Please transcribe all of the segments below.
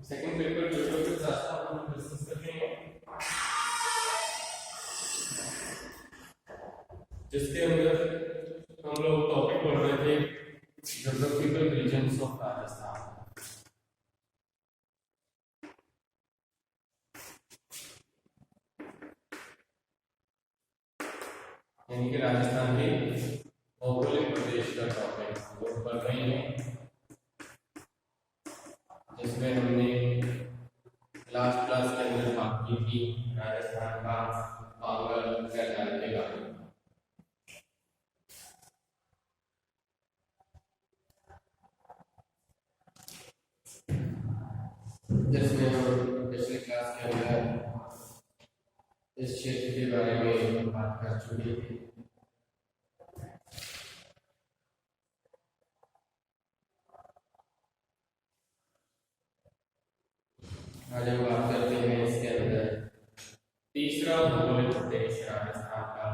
Second paper geography शास्त्र हम discuss करेंगे, जिसके अंदर हम लोग टॉपिक पढ़ रहे थे ज्योग्राफिकल रीजन्स ऑफ राजस्थान। यानी कि राजस्थान के भौगोलिक प्रदेश का टॉपिक हम लोग पढ़ रहे हैं, जिसमें हमने लास्ट क्लास के अंदर बात की थी राजस्थान का पांगल कैलाश के बारे में। जिसमें हम पिछले क्लास के अंदर इस क्षेत्र के बारे में बात कर चुके थे। आज हम बात करते हैं इसके अंदर तीसरा भौगोलिक प्रदेश राजस्थान का,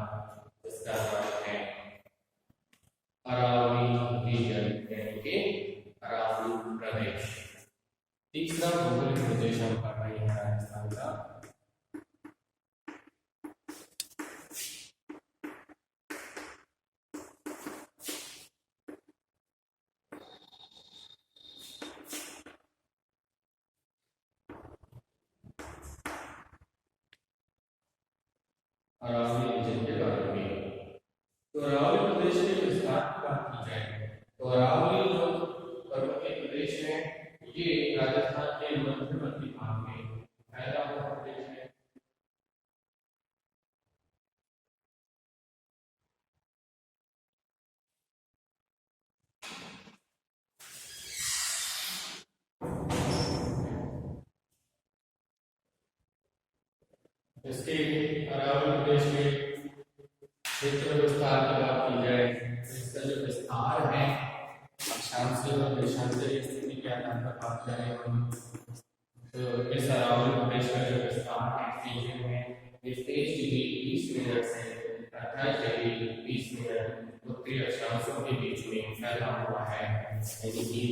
जिसका नाम है अरावली रीजन, यानी कि अरावली प्रदेश। तीसरा भौगोलिक प्रदेश हम पढ़ रहे हैं राजस्थान का। अरावली रीजन के बारे में, तो अरावली प्रदेश के विस्तार की बात की जाए तो अरावली जो पर्वतीय प्रदेश है, ये राजस्थान के मध्यवर्ती भाग में फैला हुआ प्रदेश है। इसके अरावली प्रदेश में क्षेत्र विस्तार की बात की जाए तो इसका जो विस्तार है अक्षांशीय और देशांतरीय स्थिति के आधार पर बात करें हम, तो इस अरावली प्रदेश का जो विस्तार है रीजन में 23 डिग्री 20 मिनट से 28 डिग्री 20 मिनट उत्तरी अक्षांशों के बीच में फैला हुआ है। यानी कि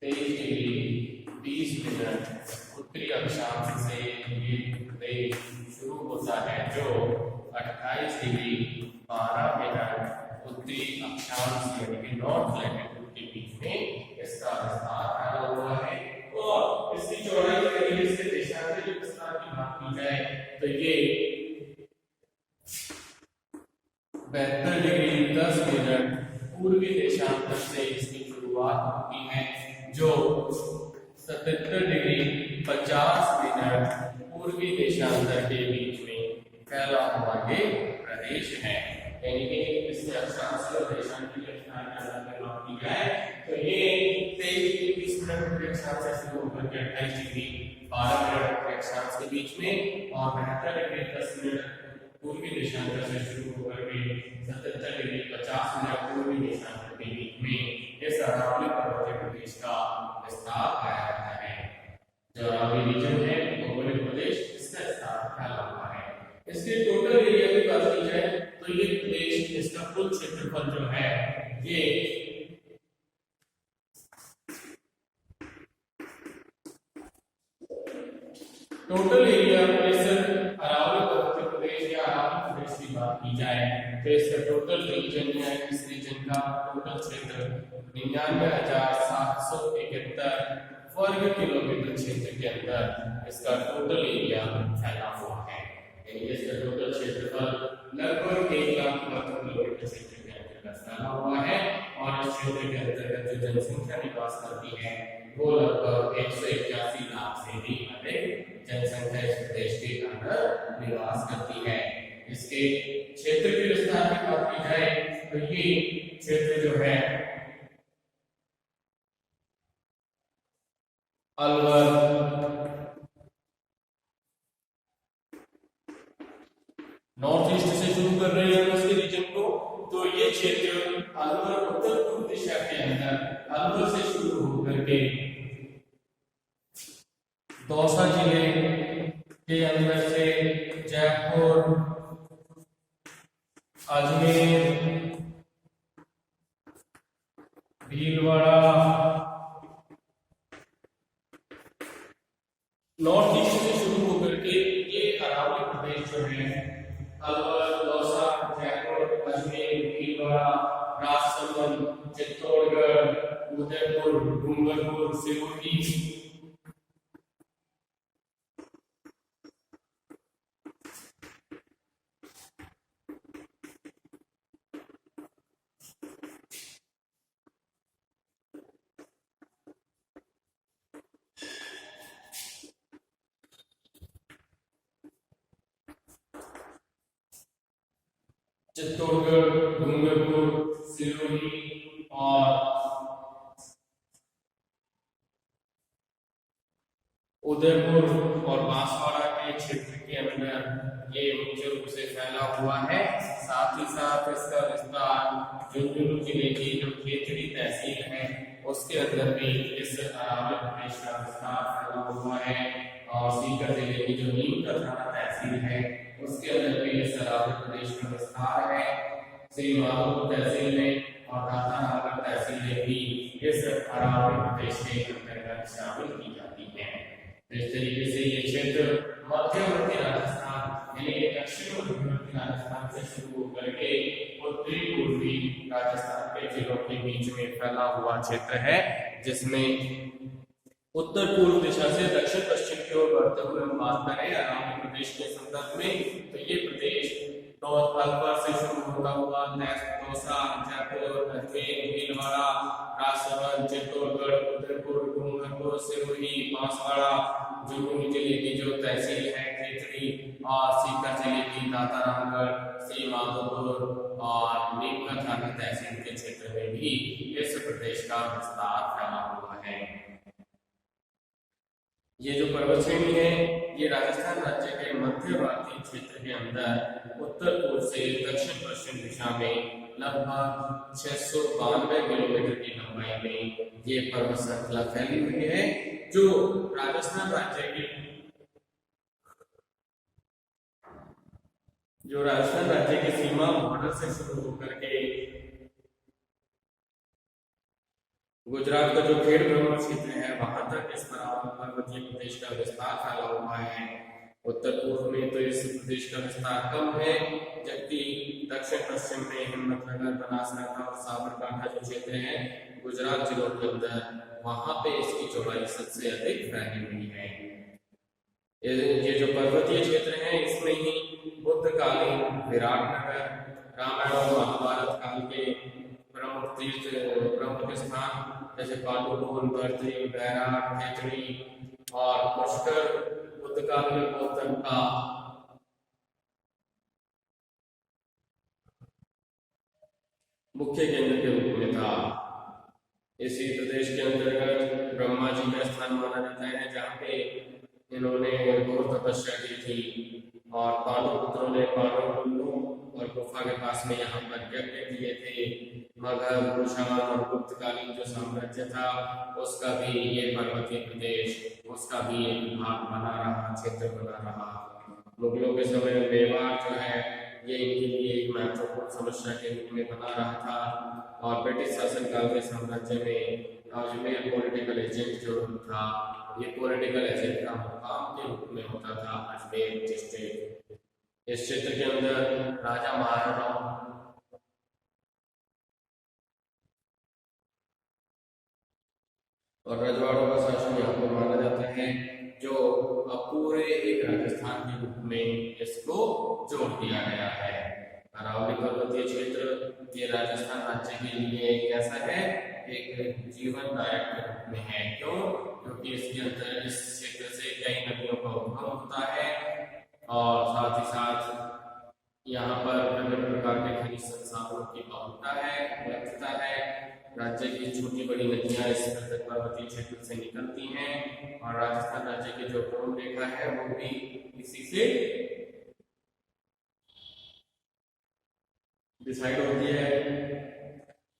23 डिग्री 20 मिनट उत्तरी अक्षांश से ये प्रदेश शुरू होता है, जो 28 डिग्री 12 मिनट उत्तरी अक्षांश यानी कि नॉर्थ लैटिट्यूड के बीच में इसका विस्तार फैला हुआ है। और इसकी चौड़ाई के लिए इसके देशांतरीय विस्तार की बात की जाए तो ये 72 डिग्री 10 मिनट पूर्वी देशांतर से इसकी शुरुआत होती है, जो 77 डिग्री 50 मिनट पूर्वी देशांतर के बीच में फैला हुआ ये प्रदेश है। यानी कि इसके अक्षांशीय और देशांतरीय विस्तार की अगर बात की जाए तो ये 23 डिग्री 20 मिनट उत्तरी अक्षांश से शुरू होकर के 28 डिग्री 12 मिनट उत्तरी अक्षांश के बीच में और 72 डिग्री 10 मिनट पूर्वी देशांतर से शुरू होकर के 77 डिग्री 50 मिनट पूर्वी देशांतर के बीच में इस अरावली पर्वतीय प्रदेश का विस्तार पाया जाता है। जो अरावली रीजन है भौगोलिक प्रदेश, इसका विस्तार फैला हुआ है। इसके टोटल एरिया की बात की जाए तो ये प्रदेश, इसका कुल क्षेत्रफल जो है ये टोटल एरिया इस अरावली पर्वतीय प्रदेश या अरावली प्रदेश की बात की जाए तो इसका टोटल रीजन है, इस रीजन का टोटल क्षेत्र 99,771 वर्ग किलोमीटर क्षेत्र के अंदर इसका टोटल एरिया फैला हुआ है। यानी इसका टोटल क्षेत्रफल लगभग 1 लाख वर्ग किलोमीटर क्षेत्र के अंतर्गत फैला हुआ है। और इस क्षेत्र के अंतर्गत जो जनसंख्या निवास करती है वो लगभग 181 लाख से भी अधिक जनसंख्या इस प्रदेश के अंदर निवास करती है। इसके क्षेत्र के विस्तार की बात की जाए तो ये क्षेत्र जो है अलवर, नॉर्थ ईस्ट से शुरू कर रहे हैं इसके रीजन को, तो ये क्षेत्र अलवर उत्तर पूर्व दिशा के अंदर अलवर से शुरू होकर के दौसा जिले के अंदर से जयपुर, अजमेर, भीलवाड़ा, नॉर्थ ईस्ट से शुरू होकर के ये अरावली प्रदेश जो है अलवर, दौसा, जयपुर, अजमेर, भीलवाड़ा, राजसमंद, चित्तौड़गढ़, उदयपुर, डूंगरपुर, सिरोही, चित्तौड़गढ़, डूंगरपुर, सिरोही और उदयपुर और बांसवाड़ा के क्षेत्र के अंदर ये मुख्य रूप से फैला हुआ है। साथ ही साथ इसका विस्तार झुंझुनू जिले की जो खेतड़ी तहसील है उसके अंदर भी इस अरावली प्रदेश का विस्तार फैला हुआ है और सीकर जिले की जो नीमका थाना तहसील है उसके अंदर भी इस अरावली प्रदेश का विस्तार है। श्री माधोपुर तहसील में और दातानगर तहसील में भी इस अरावली प्रदेश के अंतर्गत शामिल की जाती है। इस तरीके से ये क्षेत्र मध्यवर्ती राजस्थान यानी दक्षिण मध्यवर्ती राजस्थान से शुरू होकर के उत्तरी पूर्वी राजस्थान के जिलों के बीच में फैला हुआ क्षेत्र है, जिसमें उत्तर पूर्व दिशा से दक्षिण पश्चिम की ओर बढ़ते हुए हम बात करें अरावली प्रदेश के संदर्भ में तो ये प्रदेश अलवर से शुरू होता हुआ दौसा, जयपुर, अजमेर, भीलवाड़ा, राजसमंद, चित्तौड़गढ़, उदयपुर, डूंगरपुर, सिरोही, बांसवाड़ा, झुंझुनू जिले की जो तहसील है खेतड़ी और सीकर जिले की दातारामगढ़, श्री माधोपुर और नीमका थाना तहसील के क्षेत्र में भी इस प्रदेश का विस्तार फैला हुआ है। ये जो पर्वत श्रेणी है ये राजस्थान राज्य के मध्यवर्ती क्षेत्र के अंदर उत्तर पूर्व से दक्षिण पश्चिम दिशा में लगभग 692 किलोमीटर की लंबाई में ये पर्वत श्रृंखला फैली हुई है, जो राजस्थान राज्य की सीमा बॉर्डर से शुरू होकर के गुजरात का जो खेड़ ब्रह्म क्षेत्र है वहां तक इस पर्वतीय प्रदेश का विस्तार फैला हुआ है। उत्तर पूर्व में तो इस प्रदेश का विस्तार कम है, जबकि दक्षिण पश्चिम में हिम्मतनगर, बनासकांठा और साबरकांठा जो क्षेत्र है गुजरात जिलों के अंदर वहां पे इसकी चौड़ाई सबसे अधिक फैली हुई है। ये जो पर्वतीय क्षेत्र है इसमें ही बुद्धकालीन विराटनगर, रामायण और महाभारत काल के प्रमुख स्थान जैसे पाटुपुर, बर्त्री, बैराग, खेतड़ी और पुष्कर बुद्धकाल में बौद्ध धर्म का मुख्य केंद्र के रूप में था। इसी प्रदेश के अंतर्गत ब्रह्मा जी का स्थान माना जाता है जहाँ पे इन्होंने घोर तपस्या की थी और पांडुपुत्रों ने पांडु और गुफा के पास में यहाँ पर यज्ञ किए थे। मगध, कुषाण और गुप्तकालीन जो साम्राज्य था उसका भी ये पर्वतीय प्रदेश उसका भी एक भाग बना रहा, क्षेत्र बना रहा। मुगलों के समय में मेवाड़ जो है ये इनके लिए एक महत्वपूर्ण समस्या के रूप में बना रहा था और ब्रिटिश शासनकाल के साम्राज्य में अजमेर पॉलिटिकल एजेंट जो था ये पॉलिटिकल एजेंट का मुकाम के रूप में होता था अजमेर डिस्ट्रिक्ट। इस क्षेत्र के अंदर राजा महाराजाओं और रजवाड़ों का शासन यहाँ पर माना जाता है, जो पूरे एक राजस्थान के रूप में इसको जोड़ दिया गया है। अरावली पर्वतीय क्षेत्र ये राजस्थान राज्य के लिए कैसा है, एक जीवनदायक के रूप में है। क्यों? क्योंकि इसके अंदर इस क्षेत्र से कई नदियों का उद्गम होता है और साथ ही साथ यहाँ पर विभिन्न प्रकार के खनिज संसाधनों की बहुलता है, उपलब्धता है। राज्य की छोटी बड़ी नदियां इस पर्वतीय क्षेत्र से निकलती हैं और राजस्थान राज्य की जो भ्रमण रेखा है वो भी इसी से डिसाइड होती है।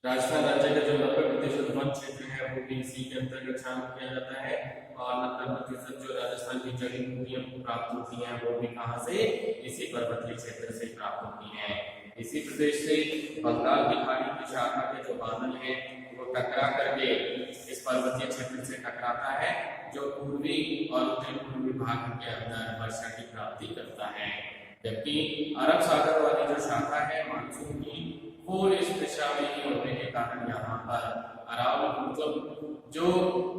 राजस्थान राज्य का जो 90% वन क्षेत्र है वो भी इसी के अंतर्गत शामिल किया जाता है और 90% जो राजस्थान की जड़ी बूटियां प्राप्त होती हैं वो भी कहाँ से, इसी पर्वतीय क्षेत्र से प्राप्त होती हैं। इसी प्रदेश से बंगाल की खाड़ी की शाखा के जो बादल हैं वो टकरा करके इस पर्वतीय क्षेत्र से टकराता है, जो पूर्वी और उत्तरी पूर्वी भाग के अंदर वर्षा की प्राप्ति करता है। जबकि अरब सागर वाली जो शाखा है मानसून की, वो इस दिशा में ही होने के कारण यहाँ पर अरावली, मतलब जो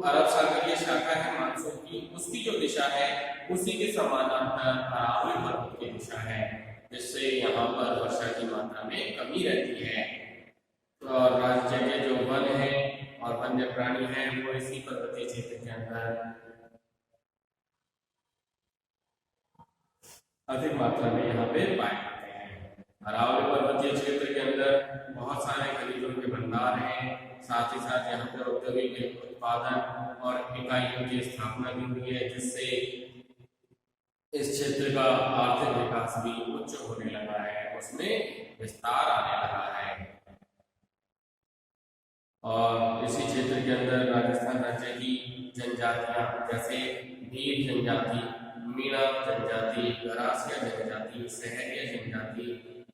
अरब सागरीय शाखा है मानसून की, उसकी जो दिशा है उसी के समानांतर अरावली पर्वत की दिशा है, जिससे यहाँ पर वर्षा की मात्रा में कमी रहती है। और राज्य जो वन है और वन्य प्राणी है वो इसी पर्वतीय क्षेत्र के अंदर अधिक मात्रा में यहाँ पे पाए जाते हैं। अरावली पर्वतीय क्षेत्र के अंदर बहुत सारे खनिजों के भंडार हैं, साथ ही साथ यहाँ पर औद्योगिक उत्पादन और इकाइयों की स्थापना भी हुई है, जिससे इस क्षेत्र का आर्थिक विकास भी उच्च होने लगा है, उसमें विस्तार आने लगा है। और इसी क्षेत्र के अंदर राजस्थान राज्य की जनजातियां जैसे भील जनजाति, मीणा जनजाति, गरासिया जनजाति, सहरिया जनजाति,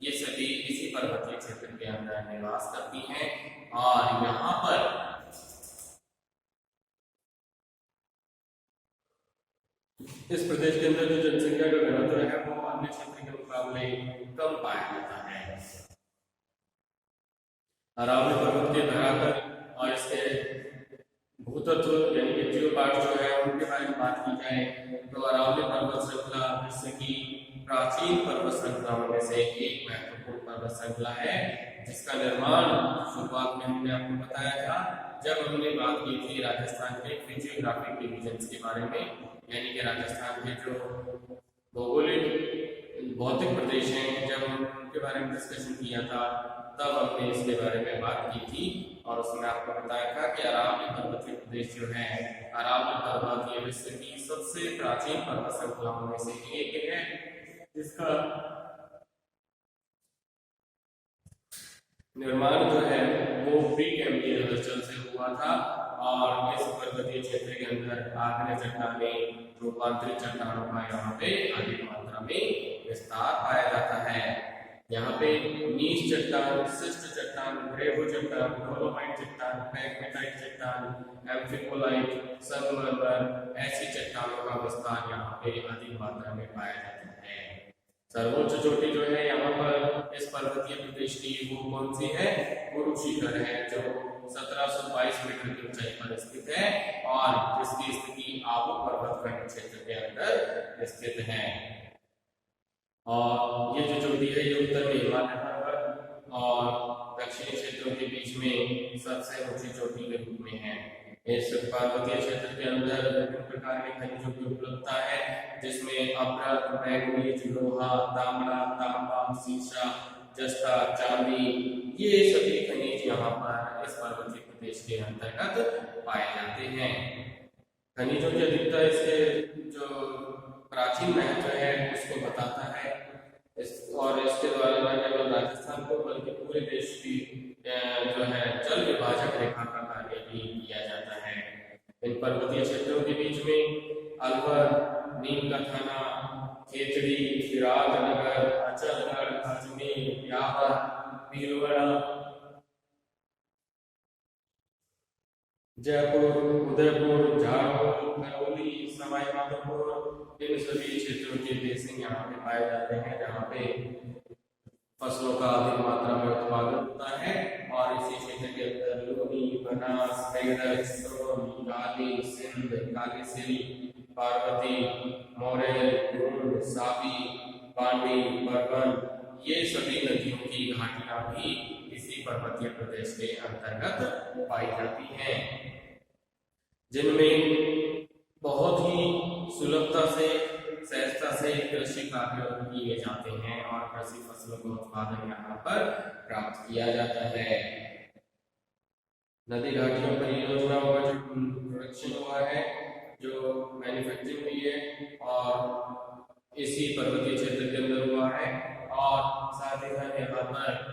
ये सभी इसी पर्वतीय क्षेत्र के अंदर निवास करती हैं। और यहाँ पर इस प्रदेश के अंदर जो जनसंख्या का घनत्व है वो अन्य क्षेत्र के मुकाबले कम पाया जाता है। अरावली पर्वत के धरातल और इसके भूतत्व यानी कि जियोपार्ट जो है उनके बारे में बात की जाए तो अरावली पर्वत श्रृंखला विश्व की प्राचीन पर्वत श्रृंखलाओं में से एक महत्वपूर्ण पर्वत श्रृंखला है, जिसका निर्माण शुरुआत में हमने आपको बताया था जब हमने बात की थी राजस्थान के फिजियोग्राफिक डिवीजन्स के बारे में, यानी कि राजस्थान के जो भौगोलिक भौतिक प्रदेश हैं, जब हम उनके बारे में डिस्कशन किया था तब हमने इसके बारे में बात की थी और उसमें आपको बताया था कि अरावली पर्वतीय प्रदेश जो है, अरावली पर्वत ये विश्व की सबसे प्राचीन पर्वत श्रृंखलाओं में से एक है, जिसका निर्माण जो है वो प्री कैम्ब्रियन हलचल से हुआ था। और इस पर्वतीय क्षेत्र के अंदर आग्नेय चट्टानें, रूपांतरित चट्टानों का यहाँ पे अधिक मात्रा में विस्तार पाया जाता है। यहाँ पे नीच चट्टान, शिष्ट चट्टान, ग्रेवो चट्टान, डोलोमाइट चट्टान, पैगमेटाइट चट्टान, एम्फिपोलाइट, संगमरमर, ऐसी चट्टानों का विस्तार यहाँ पे अधिक मात्रा में पाया जाता है। सर्वोच्च चोटी जो है यहाँ पर इस पर्वतीय प्रदेश की वो कौन सी है? गुरु शिखर है, जो 1722 मीटर की ऊंचाई पर स्थित है और जिसकी स्थिति आबू पर्वत खंड क्षेत्र के अंदर स्थित है। और ये जो चोटी है ये उत्तर में हिमालय पर्वत और दक्षिणी क्षेत्रों के बीच में सबसे ऊंची चोटी के रूप में है। इस पर्वतीय क्षेत्र के अंदर विभिन्न प्रकार के खनिजों की उपलब्धता है, जिसमें अभ्रक, मैंगनीज, लोहा, तांबा, तांबा, सीसा, जस्ता, चांदी, ये सभी खनिज यहाँ पर इस पर्वतीय प्रदेश के अंतर्गत पाए जाते हैं। खनिजों की अधिकता इसके जो प्राचीन महत्व है उसको बताता है और इसके द्वारा न केवल राजस्थान को बल्कि पूरे देश की जो है जल विभाजक रेखा का कार्य भी किया जाता है। इन पर्वतीय क्षेत्रों के बीच में अलवर, नीम का थाना, खेतड़ी, विराटनगर, अचलगढ़, अजमेर, ब्यावर, भीलवाड़ा, जयपुर, उदयपुर, झाड़पुर, करौली, सवाई माधोपुर, इन सभी क्षेत्रों के बेसिन यहाँ पे पाए जाते हैं, जहाँ पे फसलों का अधिक मात्रा में उत्पादन होता है। और इसी क्षेत्र के अंदर लूनी, बनास, मेरठ, सोन, काली, सिंध, कालीसिरी, पार्वती, मोरेल, नून, साबी, पांडी, बरबन, ये सभी नदियों की घाटियां भी इसी पर्वतीय प्रदेश के अंतर्गत पाई जाती हैं, जिनमें बहुत ही सुलभता से, सहजता से कृषि कार्य किए जाते हैं और कृषि फसलों का उत्पादन यहाँ पर प्राप्त किया जाता है। नदी घाटियों परियोजनाओं का जो प्रोडक्शन हुआ है, जो मैन्युफैक्चरिंग हुई है, और इसी पर्वतीय क्षेत्र के अंदर हुआ है। और साथ ही साथ यहाँ पर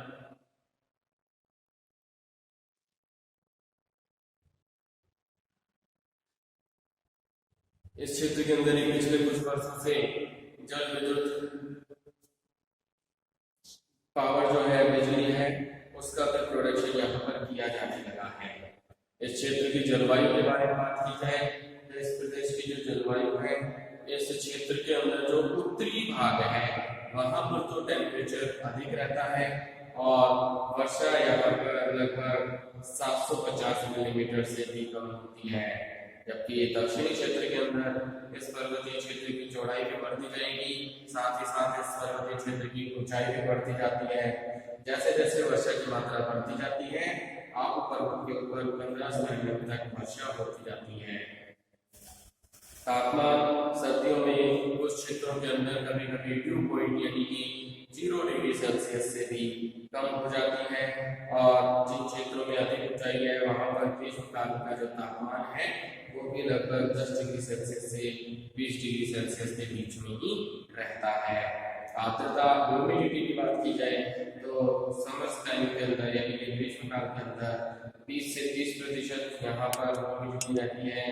इस क्षेत्र के अंदर ही पिछले कुछ वर्षों से जल विद्युत पावर जो है, बिजली है, उसका भी प्रोडक्शन यहाँ पर किया जाने लगा है। इस क्षेत्र की जलवायु के बारे में बात की जाए तो इस प्रदेश की जो जलवायु है, इस क्षेत्र के अंदर जो उत्तरी भाग है वहां पर तो टेम्परेचर अधिक रहता है और वर्षा यहाँ पर लगभग 750 मिलीमीटर से भी कम होती है। जबकि दक्षिणी क्षेत्र के अंदर इस पर्वतीय क्षेत्र की चौड़ाई भी बढ़ती जाएगी, साथ ही साथ इस पर्वतीय क्षेत्र की ऊंचाई भी बढ़ती जाती है। जैसे जैसे वर्षा की मात्रा बढ़ती जाती है, आप पर्वत के ऊपर 15 सेंटीमीटर तक वर्षा होती जाती है। तापमान सर्दियों में कुछ क्षेत्रों के अंदर कभी कभी ड्यू पॉइंट यानी कि 0 डिग्री सेल्सियस से भी कम हो जाती है और जिन क्षेत्रों में अधिक ऊंचाई है वहां पर ग्रीष्मकाल का जो तापमान है वो भी लगभग 10 डिग्री सेल्सियस से 20 डिग्री सेल्सियस के बीच में ही रहता है। आर्द्रता ह्यूमिडिटी की बात की जाए तो समर टाइम के अंदर यानी कि ग्रीष्मकाल के अंदर 20 से 30% यहाँ पर ह्यूमिडिटी रहती है,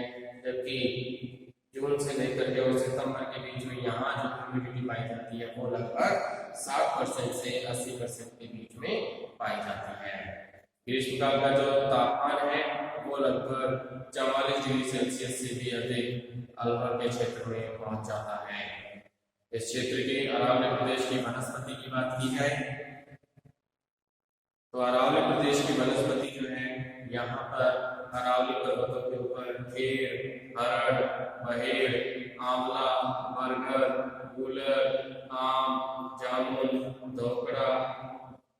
जबकि जून से लेकर के और सितंबर के बीच में यहाँ जो ह्यूमिडिटी पाई जाती है वो लगभग 60% से 80% के बीच में पाई जाती है। ग्रीष्मकाल का जो तापमान है वो लगभग 44 डिग्री सेल्सियस से भी अधिक अलवर के क्षेत्र में पहुंच जाता है। इस क्षेत्र के अरावली प्रदेश की वनस्पति की बात की जाए तो अरावली प्रदेश की वनस्पति जो है यहाँ पर अरावली पर्वतों के ऊपर खेर, हरड़, बहेड़, आंवला, बरगद, गूलर, आम, जामुन, धोकड़ा,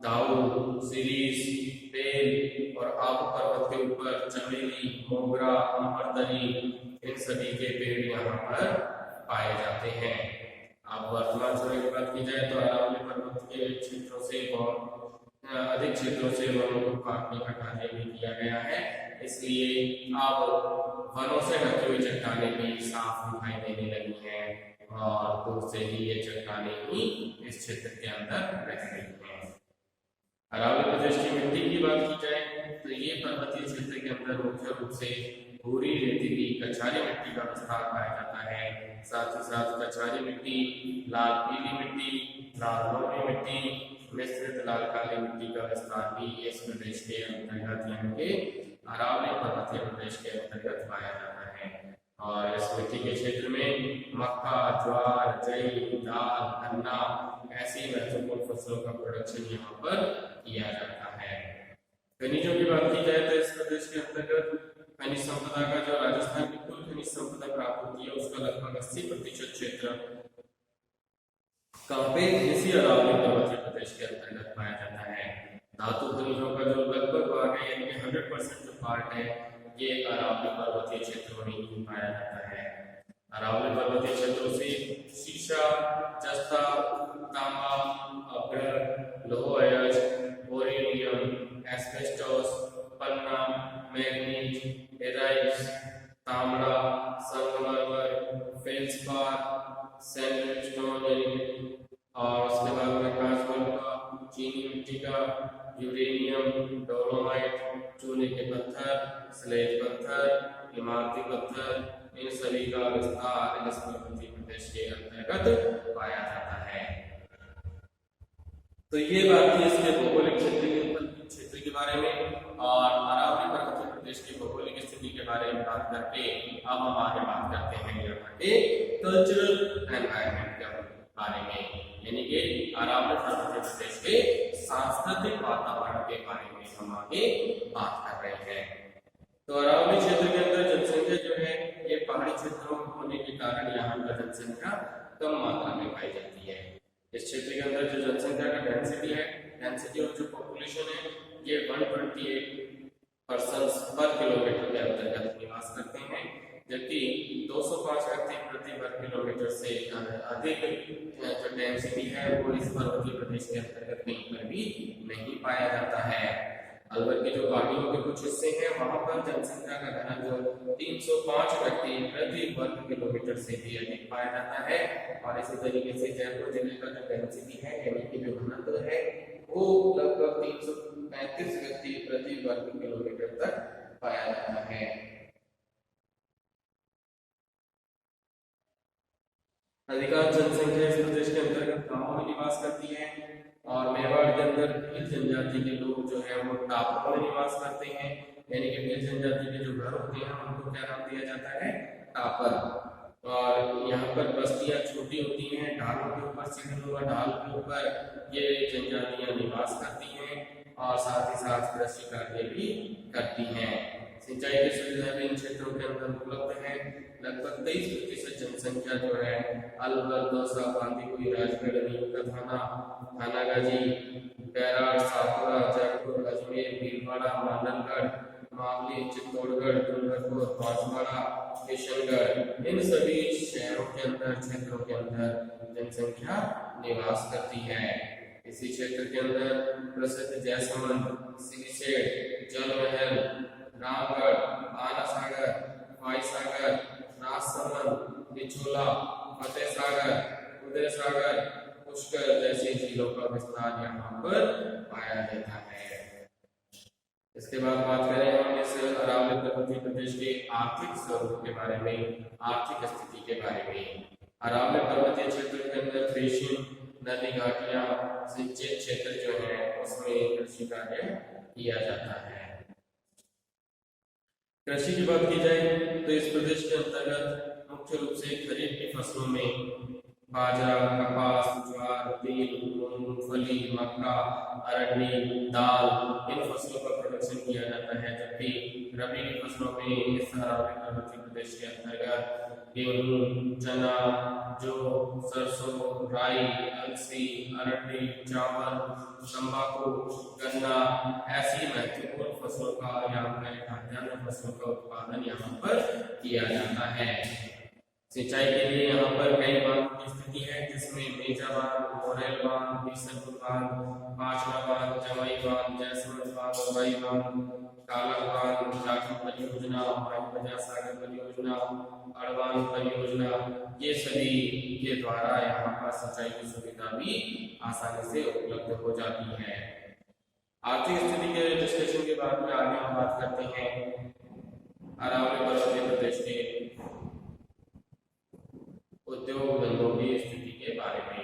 दाऊ, शिरीष, बेल और आबू पर्वत के ऊपर चमेली, मोगरा, अमरतरी, इन सभी के पेड़ यहाँ पर पाए जाते हैं। अब वर्तमान समय की बात की जाए तो अरावली पर्वत के क्षेत्रों से बहुत अधिक क्षेत्रों से वनों को काटने का कार्य भी किया गया है, इसलिए अब वनों से ढकी हुई चट्टानें भी साफ दिखाई देने लगी हैं और दूर से ही ये चट्टानें ही इस क्षेत्र के अंदर रह रही हैं। अरावली प्रदेश की मिट्टी की बात की जाए तो ये पर्वतीय क्षेत्र के अंदर मुख्य रूप से भूरी, रेतीली, कछारी मिट्टी का विस्तार पाया जाता है। साथ ही साथ कछारी मिट्टी, लाल पीली मिट्टी, लाल लोही मिट्टी, मिश्रित लाल काली मिट्टी का विस्तार भी इस प्रदेश के अंतर्गत यानी कि अरावली पर्वतीय प्रदेश के अंतर्गत पाया जाता है। और इस मिट्टी के क्षेत्र में मक्का, ज्वार, जई, दाल, गन्ना ऐसी महत्वपूर्ण फसलों का प्रोडक्शन यहाँ पर किया जाता है। खनिजों की बात की जाए तो इस प्रदेश के अंतर्गत खनिज संपदा का जो राजस्थान की कुल खनिज संपदा प्राप्त होती है उसका लगभग 80% क्षेत्र कहाँ पे इसी अरावली पर्वतीय प्रदेश के अंतर्गत पाया जाता है। धातु खनिजों का जो लगभग भाग है यानी कि 100% जो पार्ट है ये अरावली पर्वतीय क्षेत्रों में ही पाया जाता है। अरावली पर्वतीय क्षेत्रों से शीशा, जस्ता, तांबा, अभ्रक, लोह अयस्क, बोरोनियम, एस्बेस्टोस, पन्ना, मैग्नीज, एराइट्स, तांबा, संगमरमर, फेल्सपार, सैंडस्टोन और उसके बाद में कांचमल का, चीनी मिट्टी का, यूरेनियम, डोलोमाइट, चूने के पत्थर, स्लेट पत्थर, इमारती पत्थर, इन सभी का विस्तार इस पर्वतीय प्रदेश के अंतर्गत पाया जाता है। तो ये बात थी इसके भौगोलिक क्षेत्र के बारे में और अरावली पर्वतीय प्रदेश की भौगोलिक स्थिति के बारे में बात करके अब हम आगे बात करते हैं यहाँ के कल्चरल एनवायरनमेंट के बारे में, यानी कि अरावली पर्वतीय प्रदेश के सांस्कृतिक वातावरण के बारे में हम आगे बात कर रहे हैं। तो अरावली क्षेत्र के अंदर जनसंख्या जो है ये पहाड़ी क्षेत्रों होने के कारण यहाँ पर जनसंख्या कम मात्रा में पाई जाती है। इस क्षेत्र के अंदर जो जनसंख्या का डेंसिटी और जो पॉपुलेशन है ये 128 पर्सन्स पर किलोमीटर के अंतर्गत निवास करते हैं, जबकि 205 व्यक्ति प्रति वर्ग किलोमीटर से अधिक जो डेंसिटी है वो इस पर्वतीय प्रदेश के अंतर्गत कहीं पर भी नहीं पाया जाता है। अलवर की जो पहाड़ियों के कुछ हिस्से हैं वहां पर जनसंख्या का घनत्व 305 व्यक्ति प्रति वर्ग किलोमीटर से भी अधिक पाया जाता है और इसी तरीके से जयपुर जिले का जो डेंसिटी है यानी कि जो घनत्व है वो लगभग 335 व्यक्ति प्रति वर्ग किलोमीटर तक पाया जाता है। अधिकांश जनसंख्या इस प्रदेश के अंतर्गत गांवों में निवास करती है और मेवाड़ के अंदर भील जनजाति के लोग जो है वो टापुओं में निवास करते हैं, यानी कि भील जनजाति के जो घर होते हैं उनको क्या नाम दिया जाता है, टापर। और यहाँ पर बस्तियां छोटी होती हैं, ढालों के ऊपर, सीढ़ीनुमा ढाल के ऊपर ये जनजातियां निवास करती हैं और साथ ही साथ कृषि कार्य भी करती हैं। सिंचाई की सुविधा भी इन क्षेत्रों के अंदर उपलब्ध है। लगभग 23% जनसंख्या जो है अलवर, दौसा, बांदीकुई, राजगढ़, नीम का थाना, थानागाजी, बैराड़, सापुरा, जयपुर, अजमेर, भीलवाड़ा, मानलगढ़, मावली, चित्तौड़गढ़, डूंगरपुर, बांसवाड़ा, किशनगढ़, इन सभी शहरों के अंदर, क्षेत्रों के अंदर जनसंख्या निवास करती है। इसी क्षेत्र के अंदर प्रसिद्ध जयसमंद, सिरिसेट, जल महल, रामगढ़, आना सागर, फाई सागर, राजसमंद, बिचोला, फतेह सागर, उदय सागर, पुष्कर जैसी झीलों का विस्तार यहाँ पर पाया जाता है। इसके बाद बात करें हम इस अरावली पर्वतीय प्रदेश के आर्थिक स्वरूप के बारे में, आर्थिक स्थिति के बारे में। अरावली पर्वतीय क्षेत्र के अंदर बेसिन, नदी घाटियां, सिंचित क्षेत्र जो है उसमें कृषि कार्य किया जाता है। कृषि की बात की जाए तो इस प्रदेश के अंतर्गत मुख्य रूप से खरीफ की फसलों में बाजरा, कपास, ज्वार, तिल, मूंगफली, मक्का, अरंडी, दाल, इन फसलों का प्रोडक्शन किया जाता है। जबकि रबी की फसलों में इस अरावली पर्वतीय प्रदेश के अंतर्गत गेहूं, चना, जौ, सरसों, राई, अलसी, अरंडी, चावल, तंबाकू, गन्ना, ऐसी महत्वपूर्ण फसलों का यहाँ पर, खाद्यान्न फसलों का उत्पादन यहाँ पर किया जाता है। सिंचाई के लिए यहाँ पर कई बांधों की स्थिति है, जिसमें मेजा बांध, मोरेल बांध, बीसलपुर बांध, पांचवा बांध, जवाई बांध, जयसमंद बांध, ओराई बांध, काला बांध, जाखू परियोजना, माईबजा सागर परियोजना, अड़वान परियोजना, ये सभी के द्वारा यहाँ पर सिंचाई की सुविधा भी आसानी से उपलब्ध हो जाती है। आर्थिक स्थिति के डिस्कशन के बाद में आगे हम बात करते हैं अरावली पर्वतीय प्रदेश के उद्योग धंधों की स्थिति के बारे में।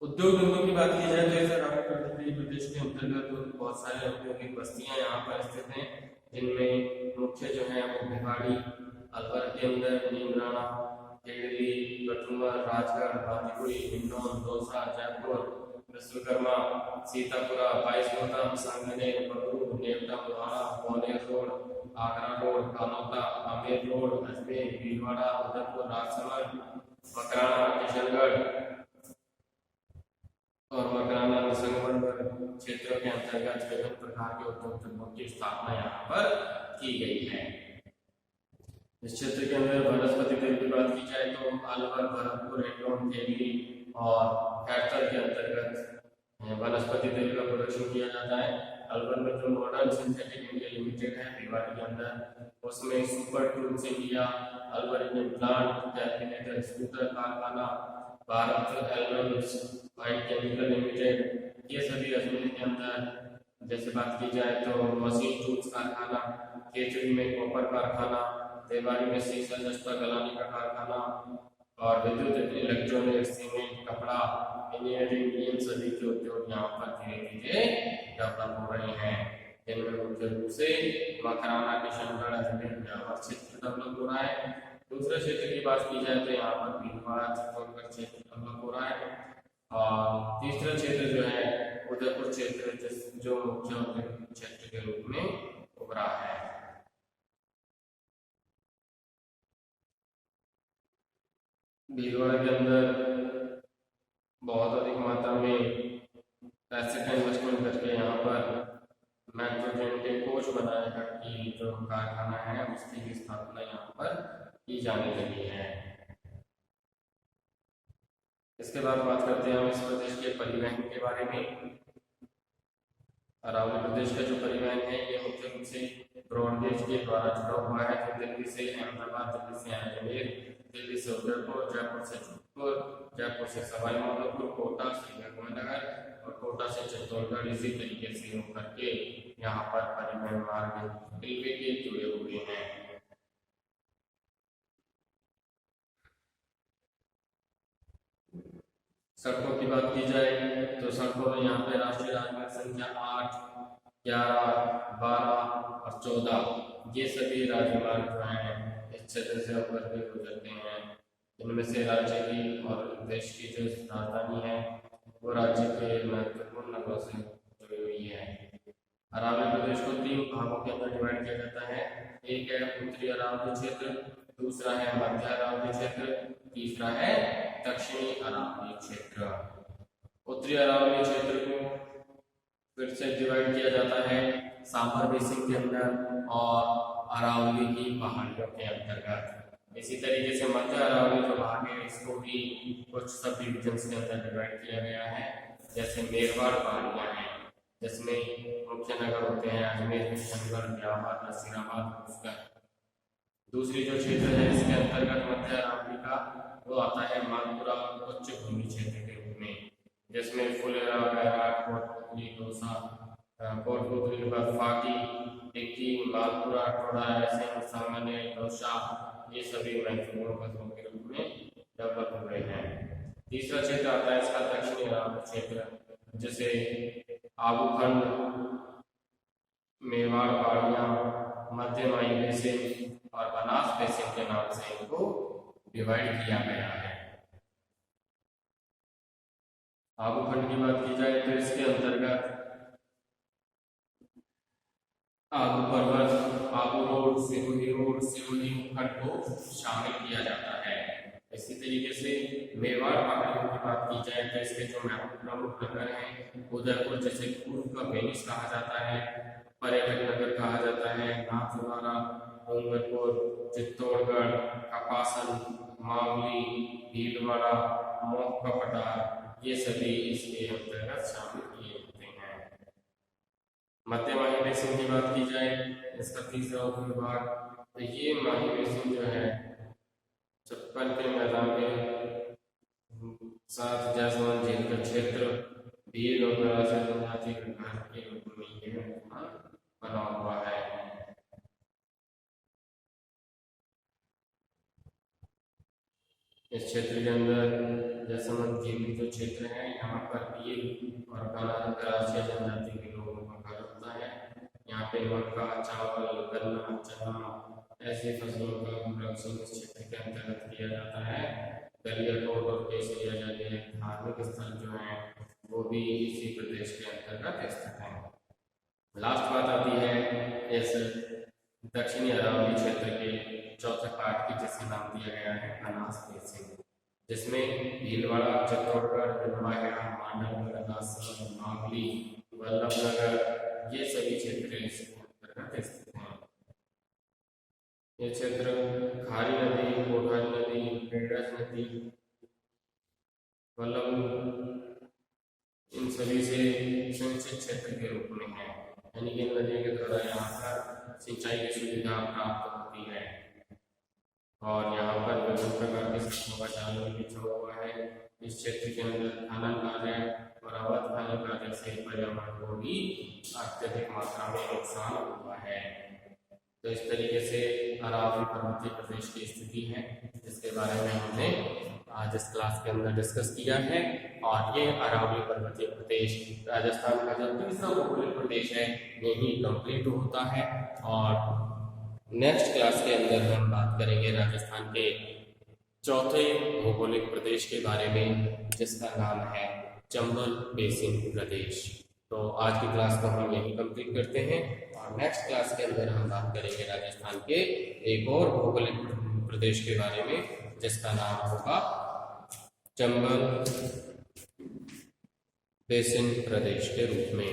उद्योग धंधों की बात की जाए तो इस अरावली पर्वतीय प्रदेश के अंतर्गत बहुत सारे औद्योगिक बस्तियां यहाँ पर स्थित हैं, जिनमें मुख्य जो है वो भिवाड़ी, अलवर के अंदर Neemrana, केडली, Kathua, Rajgarh, Bandikui, Hindaun, Dausa, Jaipur, Vishwakarma, Sitapura, बाईसकोटा, Sanganer, Bagru, Newta, Muhana, Gwalior road, Agra road, Kanota, Amer road, Ajmer, Bhilwara, Udaipur, Rajsamand, Makrana, Kishangarh और मकराना संगमरमर क्षेत्रों के अंतर्गत विभिन्न प्रकार के उद्योग धंधों की स्थापना यहाँ पर की गई है। इस क्षेत्र के अंदर वनस्पति तेल की बात की जाए तो अलवर, भरतपुर, हिंडौन, केली और खैरथल के अंतर्गत वनस्पति तेल का प्रोडक्शन किया जाता है। अलवर में जो मॉडर्न सिंथेटिक इंडिया लिमिटेड है भिवाड़ी के अंदर, उसमें super tools India, Alwar Indian plant, calculator scooter कारखाना, Bharat albums fine chemical limited, ये सभी अजमेर के अंदर। जैसे बात की जाए तो मशीन टूल्स कारखाना, केचड़ी में कॉपर कारखाना, देवारी में शीशा जस्ता गलाने का कारखाना और विद्युत, इलेक्ट्रॉनिक्स, सीमेंट, कपड़ा, इंजीनियरिंग, इन सभी के उद्योग यहाँ पर धीरे धीरे डेवलप हो रहे हैं। जिनमें मुख्य रूप से मकराना, किशनगढ़, अजमेर, ब्यावर क्षेत्र डेवलप हो रहा है। दूसरे क्षेत्र की बात की जाए तो यहाँ पर भीलवाड़ा, चित्तौड़गढ़ क्षेत्र डेवलप हो रहा है। और तीसरा क्षेत्र जो है उदयपुर क्षेत्र, जो मुख्य औद्योगिक क्षेत्र के रूप में उभरा है। भीलवाड़ा के अंदर बहुत अधिक मात्रा में पैसे का इन्वेस्टमेंट करके यहाँ पर मेट्रो ट्रेन के कोच बनाने की जो कारखाना है उसकी भी स्थापना यहाँ पर की जाने लगी है। इसके बाद बात करते हैं हम इस प्रदेश के परिवहन के बारे में। अरावली प्रदेश का जो परिवहन है ये मुख्य रूप से ब्रॉडगेज के द्वारा जुड़ा हुआ है, जो दिल्ली से अहमदाबाद, दिल्ली से अजमेर, दिल्ली से उदयपुर, जयपुर से जोधपुर, जयपुर से सवाई माधोपुर, कोटा से गंगानगर और कोटा से चित्तौड़गढ़ इसी तरीके से होकर के यहाँ पर परिवहन मार्ग रेलवे के जुड़े हुए हैं। सड़कों की बात की जाए तो सड़कों में यहाँ पे राष्ट्रीय राजमार्ग संख्या 8, 11, 12 और 14 ये सभी राजमार्ग जो हैं इस क्षेत्र से होकर के गुजरते हैं। इनमें से राज्य की और देश की जो राजधानी है वो राज्य के महत्वपूर्ण नगरों से जुड़ी हुई है। अरावली प्रदेश को 3 भागों के अंदर डिवाइड किया जाता है। एक है उत्तरी अरावली क्षेत्र, दूसरा है मध्य अरावली क्षेत्र, तीसरा है दक्षिणी अरावली क्षेत्र। उत्तरी अरावली क्षेत्र को फिर से डिवाइड किया जाता है सांभर बेसिन के अंदर और अरावली की पहाड़ियों के अंतर्गत। इसी तरीके से मध्य अरावली जो भाग है इसको भी कुछ सब डिविजन्स के अंदर डिवाइड किया गया है, जैसे मेरवाड़ पहाड़ियां हैं जिसमें मुख्य नगर होते हैं अजमेर, किशनगढ़, ब्यावर, नसीराबाद, उसका। दूसरी जो क्षेत्र है इसके अंतर्गत मध्य अरावली का वो आता है मालपुरा उच्च भूमि क्षेत्र के रूप में, जिसमें फुलेरा, बैराट, कोटपुतली, दौसा, कोटपुतली, बर्फाटी, टिक्की, मालपुरा, टोडा, रायसेन, सांगने, दौसा ये सभी महत्वपूर्ण कस्बों के रूप में डेवलप हुए हैं। तीसरा क्षेत्र आता है इसका दक्षिणी अरावली क्षेत्र, जिसे आबूखंड, मेवाड़ पहाड़ियां, मध्य माई बेसिन और बनास बेसिन के नाम से इनको डिवाइड किया गया है। आबूखंड की बात की जाए तो इसके अंतर्गत आबू पर्वत, आबू रोड, सिरोही खंड को शामिल किया जाता है। इसी तरीके से मेवाड़ पहाड़ियों की बात की जाए तो इसके जो प्रमुख नगर हैं उदयपुर, जिसे पूर्व का वेनिस कहा जाता है, पर्यटक नगर कहा जाता है, नाथद्वारा, डूंगरपुर, चित्तौड़गढ़, कपासन, मावली, भीलवाड़ा, मोहकपटा ये सभी इसके अंतर्गत शामिल किए होते हैं। मध्य माही बेसिन की बात की जाए इसका तीसरा उपविभाग, तो ये माही बेसिन जो है चप्पल के मैदान के साथ जैसलमेर झील का क्षेत्र भील और दराजा जनजाति विभाग के रूप में ये बना हुआ है। इस क्षेत्र के अंदर जैसलमेर झील जो क्षेत्र है यहाँ पर भील और गरासिया जनजाति के लोगों का घर होता है। यहाँ पे मक्का, चावल, गन्ना, चना ऐसी फसलों का प्रोडक्शन इस क्षेत्र के अंतर्गत किया जाता है। गलियाकोट और केसरिया जैसे धार्मिक स्थल जो है वो भी इसी प्रदेश के अंतर्गत स्थित है। लास्ट बात आती है इस दक्षिणी अरावली क्षेत्र के चौथे पार्ट की, जिसका नाम दिया गया है बनास बेसिन, जिसमें भीलवाड़ा, चित्तौड़गढ़, बिलवाड़ा, मांडल, राजसमंद, मावली, वल्लभनगर ये सभी क्षेत्र इसके अंतर्गत स्थित हैं। ये क्षेत्र खारी नदी, कोठारी नदी, बेड़ज नदी, वल्लभ इन सभी से सिंचित क्षेत्र के रूप में है, यानी कि नदियों के द्वारा यहाँ पर सिंचाई की सुविधा प्राप्त होती है। और यहाँ पर विभिन्न प्रकार के सब्जियों का जाल भी बिछा हुआ है। इस क्षेत्र के अंदर खनन कार्य और अवैध खनन कार्य से पर्यावरण को भी अत्यधिक मात्रा में नुकसान हुआ है। तो इस तरीके से अरावली पर्वतीय प्रदेश की स्थिति है, जिसके बारे में हमने आज इस क्लास के अंदर डिस्कस किया है। और ये अरावली पर्वतीय प्रदेश राजस्थान का जो तीसरा भौगोलिक प्रदेश है यही कंप्लीट होता है। और नेक्स्ट क्लास के अंदर हम बात करेंगे राजस्थान के चौथे भौगोलिक प्रदेश के बारे में, जिसका नाम है चंबल बेसिन प्रदेश। तो आज की क्लास को हम यही कंप्लीट करते हैं और नेक्स्ट क्लास के अंदर हम बात करेंगे राजस्थान के एक और भौगोलिक प्रदेश के बारे में, जिसका नाम होगा चंबल बेसिन प्रदेश के रूप में।